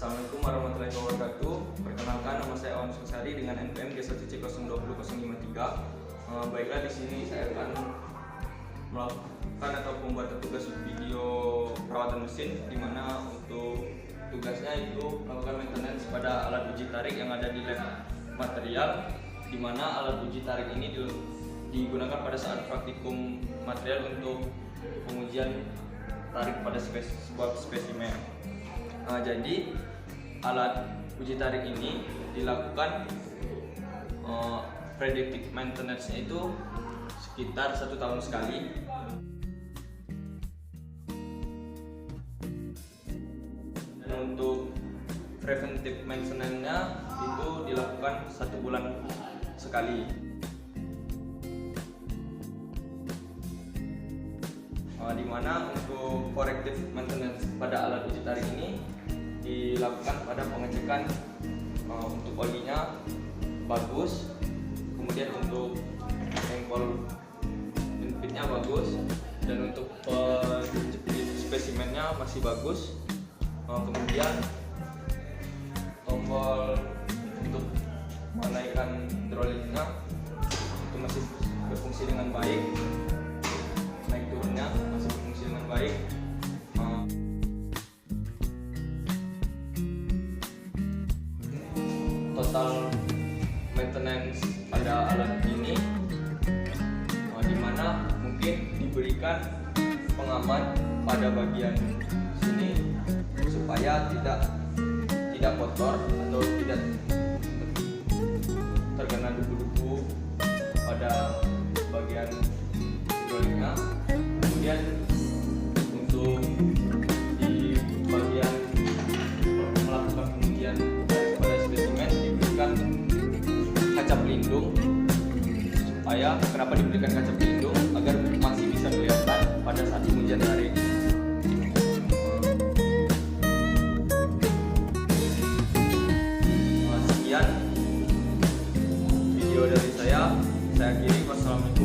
Assalamualaikum warahmatullahi wabarakatuh. Perkenalkan, nama saya Awan Susari dengan NPM G1C020-053. Baiklah, di sini saya akan melakukan atau membuat tugas video perawatan mesin, di mana untuk tugasnya itu melakukan maintenance pada alat uji tarik yang ada di lab material, di mana alat uji tarik ini digunakan pada saat praktikum material untuk pengujian tarik pada sebuah spesimen. Jadi alat uji tarik ini dilakukan predictive maintenance-nya itu sekitar 1 tahun sekali. Dan untuk preventive maintenance-nya itu dilakukan 1 bulan sekali. Di mana untuk corrective maintenance pada alat uji tarik ini dilakukan pada pengecekan untuk olinya bagus, kemudian untuk sampel inputnya bagus, dan untuk spesimennya masih bagus. Kemudian tombol untuk menaikkan hidroliknya itu masih berfungsi dengan baik, naik turunnya masih berfungsi dengan baik. Total maintenance pada alat ini di mana mungkin diberikan pengaman pada bagian sini supaya tidak kotor atau tidak terkena debu-debu pada bagian hidroliknya. Kemudian untuk di bagian melakukan pengujian pada spesimen diberikan kaca pelindung. Supaya kenapa diberikan kaca pelindung? Agar masih bisa kelihatan pada saat pengujian tarik. Sekian video dari saya akhiri. Wassalamualaikum